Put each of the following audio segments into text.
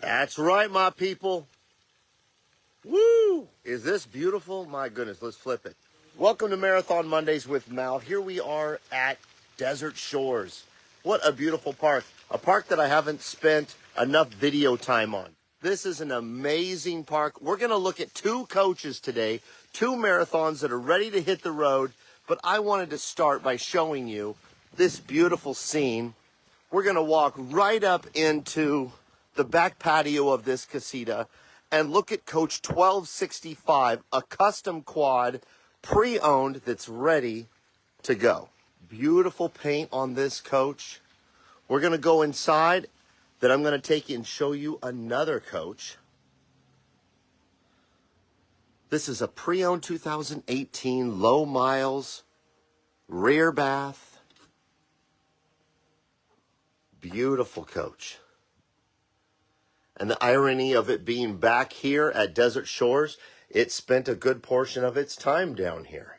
That's right, my people. Woo! Is this beautiful? My goodness, let's flip it. Welcome to Marathon Mondays with Mal. Here we are at Desert Shores. What a beautiful park. A park that I haven't spent enough video time on. This is an amazing park. We're going to look at two coaches today, two marathons that are ready to hit the road. But I wanted to start by showing you this beautiful scene. We're going to walk right up into the back patio of this casita and look at Coach 1265, a custom quad, pre-owned, that's ready to go. Beautiful paint on this coach. We're going to go inside. Then I'm going to take you and show you another coach. This is a pre-owned 2018 low miles, rear bath. Beautiful coach. And the irony of it being back here at Desert Shores, it spent a good portion of its time down here.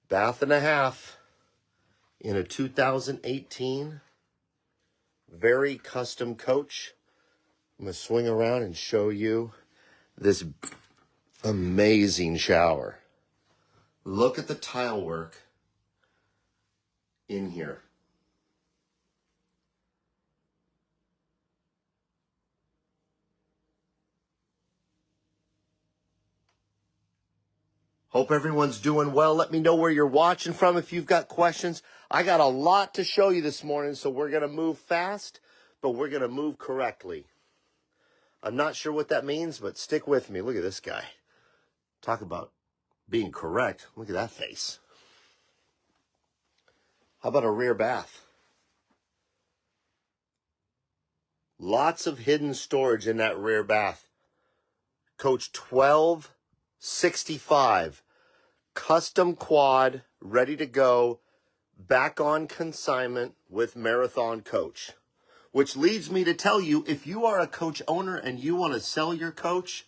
Bath and a half in a 2018 very custom coach. I'm going to swing around and show you this amazing shower. Look at the tile work in here. Hope everyone's doing well. Let me know where you're watching from if you've got questions. I got a lot to show you this morning, so we're going to move fast, but we're going to move correctly. I'm not sure what that means, but stick with me. Look at this guy. Talk about being correct. Look at that face. How about a rear bath? Lots of hidden storage in that rear bath. Coach 1265, custom quad, ready to go, back on consignment with Marathon Coach. Which leads me to tell you, if you are a coach owner and you want to sell your coach,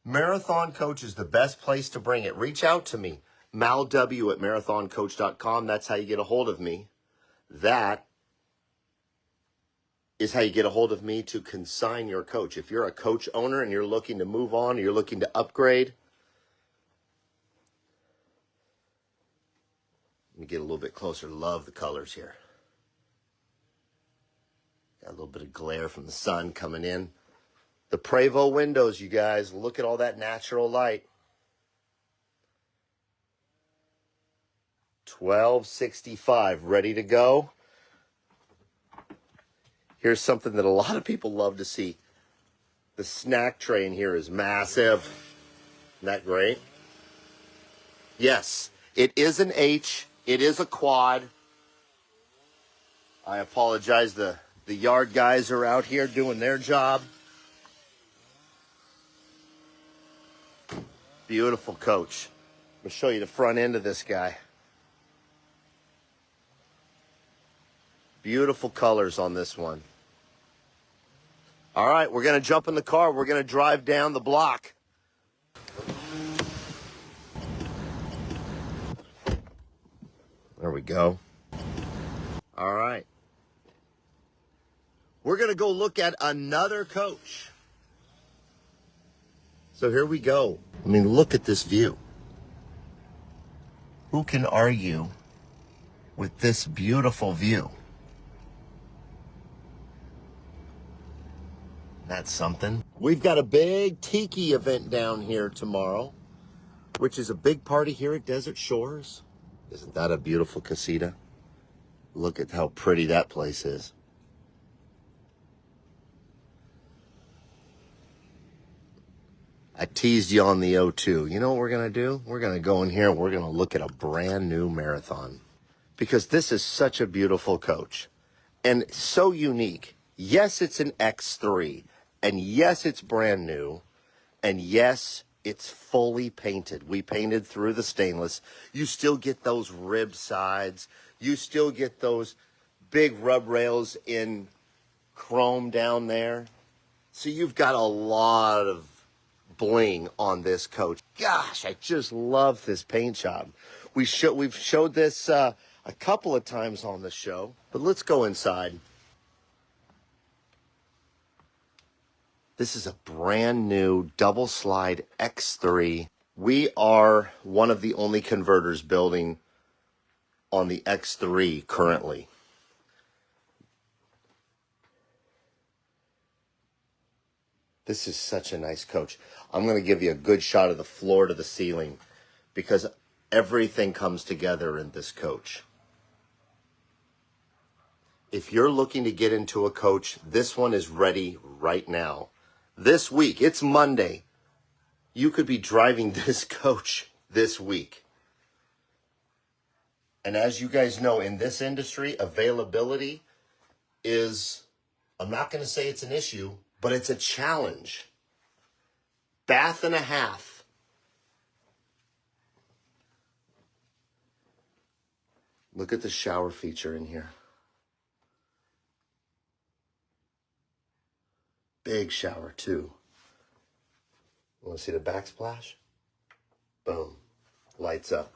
Marathon Coach is the best place to bring it. Reach out to me, malw@marathoncoach.com. That's how you get a hold of me. That is how you get a hold of me to consign your coach. If you're a coach owner and you're looking to move on, or you're looking to upgrade, let me get a little bit closer. Love the colors here. Got a little bit of glare from the sun coming in. The Prevost windows, you guys. Look at all that natural light. 1265, ready to go. Here's something that a lot of people love to see. The snack tray in here is massive. Isn't that great? Yes, it is an H. It is a quad. I apologize. The yard guys are out here doing their job. Beautiful coach. I'm going to show you the front end of this guy. Beautiful colors on this one. All right, we're going to jump in the car. We're going to drive down the block. There we go. All right. We're going to go look at another coach. So here we go. I mean, look at this view. Who can argue with this beautiful view? That's something. We've got a big tiki event down here tomorrow, which is a big party here at Desert Shores. Isn't that a beautiful casita? Look at how pretty that place is. I teased you on the O2. You know what we're going to do? We're going to go in here and we're going to look at a brand new marathon. Because this is such a beautiful coach. And so unique. Yes, it's an X3. And yes, it's brand new. And yes, it's fully painted. We painted through the stainless. You still get those rib sides. You still get those big rub rails in chrome down there. So you've got a lot of bling on this coach. Gosh, I just love this paint job. We've showed this a couple of times on the show, but let's go inside. This is a brand new double slide X3. We are one of the only converters building on the X3 currently. This is such a nice coach. I'm going to give you a good shot of the floor to the ceiling because everything comes together in this coach. If you're looking to get into a coach, this one is ready right now. This week, it's Monday. You could be driving this coach this week. And as you guys know, in this industry, availability is, I'm not going to say it's an issue, but it's a challenge. Bath and a half. Look at the shower feature in here. Big shower too. Want to see the backsplash? Boom. Lights up.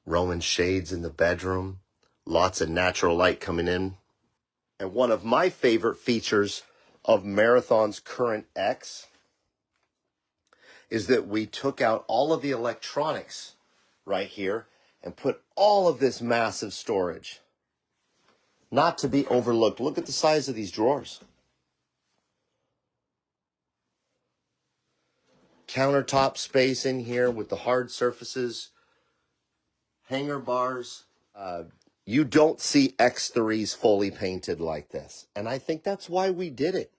Roman shades in the bedroom. Lots of natural light coming in. And one of my favorite features of Marathon's current X is that we took out all of the electronics right here and put all of this massive storage. Not to be overlooked. Look at the size of these drawers. Countertop space in here with the hard surfaces. Hanger bars. You don't see X3s fully painted like this. And I think that's why we did it.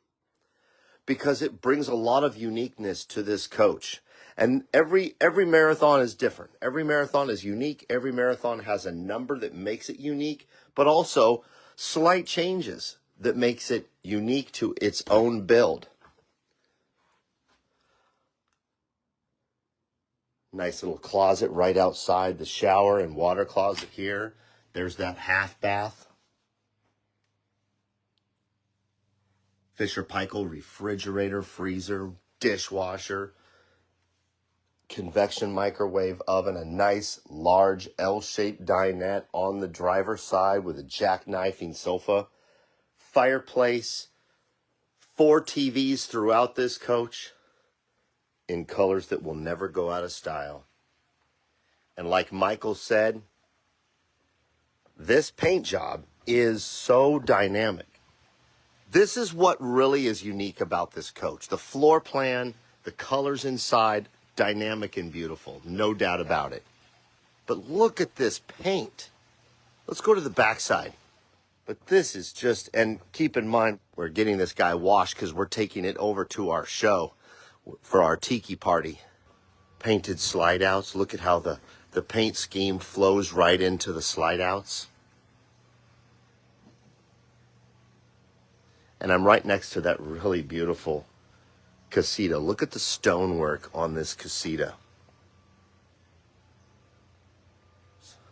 Because it brings a lot of uniqueness to this coach. And every marathon is different. Every marathon is unique. Every marathon has a number that makes it unique. But also slight changes that makes it unique to its own build. Nice little closet right outside the shower and water closet here. There's that half bath. Fisher-Paykel refrigerator, freezer, dishwasher, convection microwave oven, a nice large L-shaped dinette on the driver's side with a jackknifing sofa, fireplace, 4 TVs throughout this coach in colors that will never go out of style. And like Michael said, this paint job is so dynamic. This is what really is unique about this coach. The floor plan, the colors inside, dynamic and beautiful, no doubt about it. But look at this paint. Let's go to the backside. But this is just, and keep in mind, we're getting this guy washed because we're taking it over to our show for our tiki party. Painted slide outs. Look at how the paint scheme flows right into the slide outs. And I'm right next to that really beautiful casita. Look at the stonework on this casita.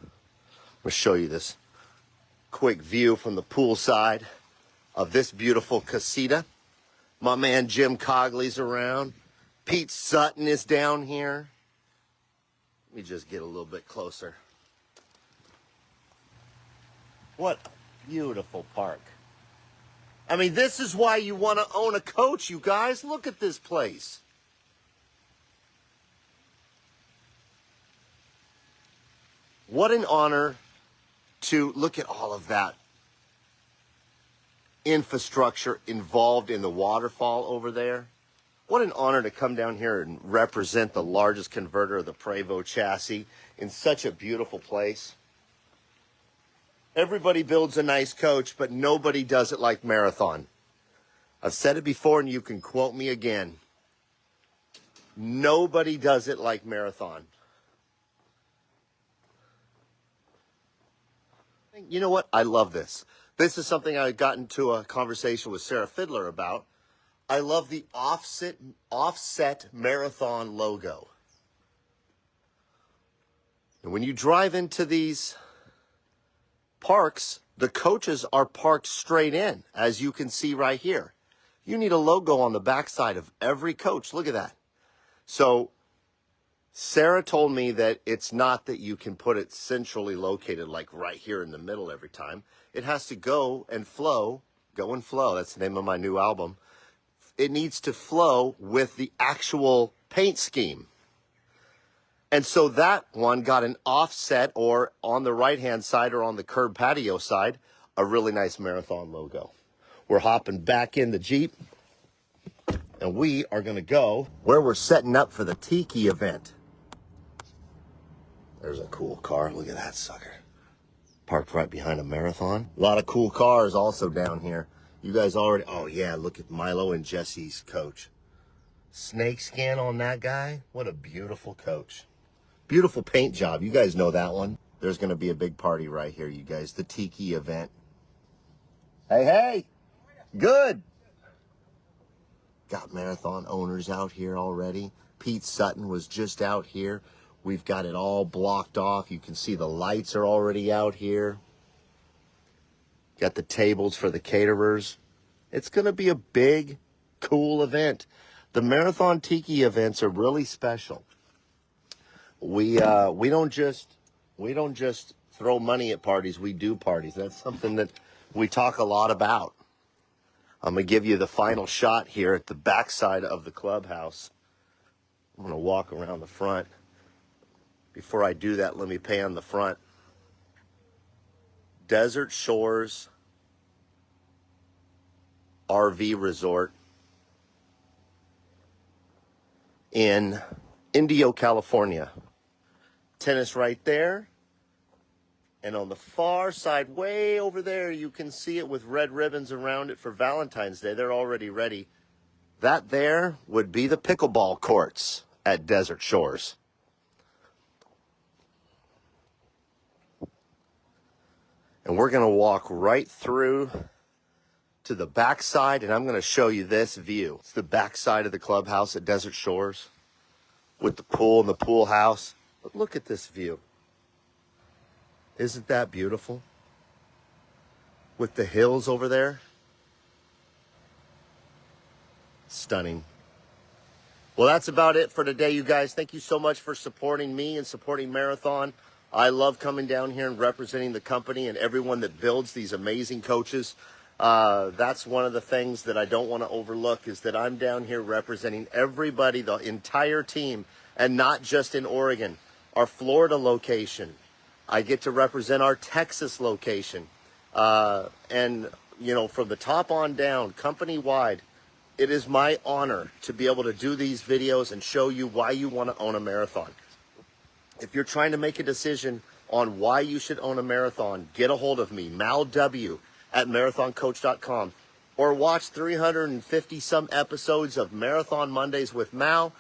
I'm going to show you this quick view from the pool side of this beautiful casita. My man Jim Cogley's around. Pete Sutton is down here. Let me just get a little bit closer. What a beautiful park. I mean, this is why you want to own a coach, you guys. Look at this place. What an honor to look at all of that infrastructure involved in the waterfall over there. What an honor to come down here and represent the largest converter of the Prevost chassis in such a beautiful place. Everybody builds a nice coach, but nobody does it like Marathon. I've said it before, and you can quote me again. Nobody does it like Marathon. You know what? I love this. This is something I got into a conversation with Sarah Fiddler about. I love the offset Marathon logo. And when you drive into these parks, the coaches are parked straight in, as you can see right here. You need a logo on the backside of every coach. Look at that. So Sarah told me that it's not that you can put it centrally located, like right here in the middle every time. It has to go and flow. Go and Flow. That's the name of my new album. It needs to flow with the actual paint scheme. And so that one got an offset, or on the right-hand side or on the curb patio side, a really nice Marathon logo. We're hopping back in the Jeep, and we are going to go where we're setting up for the Tiki event. There's a cool car. Look at that sucker. Parked right behind a Marathon. A lot of cool cars also down here. You guys already, oh yeah, look at Milo and Jesse's coach. Snake scan on that guy. What a beautiful coach. Beautiful paint job. You guys know that one. There's going to be a big party right here, you guys. The Tiki event. Hey, hey. Good. Got Marathon owners out here already. Pete Sutton was just out here. We've got it all blocked off. You can see the lights are already out here. Got the tables for the caterers. It's going to be a big, cool event. The Marathon Tiki events are really special. We don't just throw money at parties. We do parties. That's something that we talk a lot about. I'm going to give you the final shot here at the backside of the clubhouse. I'm going to walk around the front. Before I do that, let me pan the front. Desert Shores RV Resort in Indio, California. Tennis right there. And on the far side, way over there, you can see it with red ribbons around it for Valentine's Day. They're already ready. That there would be the pickleball courts at Desert Shores. And we're going to walk right through to the backside, and I'm going to show you this view. It's the backside of the clubhouse at Desert Shores with the pool and the pool house. But look at this view. Isn't that beautiful? With the hills over there. Stunning. Well, that's about it for today, you guys. Thank you so much for supporting me and supporting Marathon. I love coming down here and representing the company and everyone that builds these amazing coaches. That's one of the things that I don't want to overlook, is that I'm down here representing everybody, the entire team, and not just in Oregon. Our Florida location. I get to represent our Texas location. And, you know, from the top on down, company-wide, it is my honor to be able to do these videos and show you why you want to own a Marathon. If you're trying to make a decision on why you should own a Marathon, get a hold of me, Mal W. at marathoncoach.com, or watch 350 some episodes of Marathon Mondays with Mal.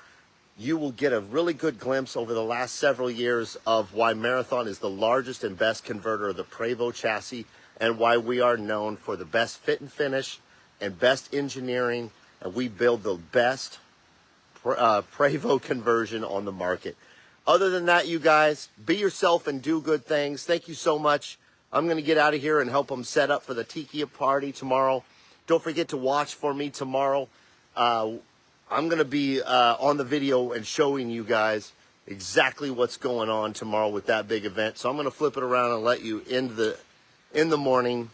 You will get a really good glimpse over the last several years of why Marathon is the largest and best converter of the Prevost chassis, and why we are known for the best fit and finish and best engineering, and we build the best Prevost conversion on the market. Other than that, you guys, be yourself and do good things. Thank you so much. I'm going to get out of here and help them set up for the Tiki party tomorrow. Don't forget to watch for me tomorrow. I'm going to be on the video and showing you guys exactly what's going on tomorrow with that big event. So I'm going to flip it around and let you in the morning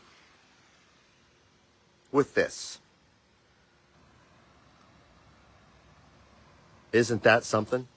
with this. Isn't that something?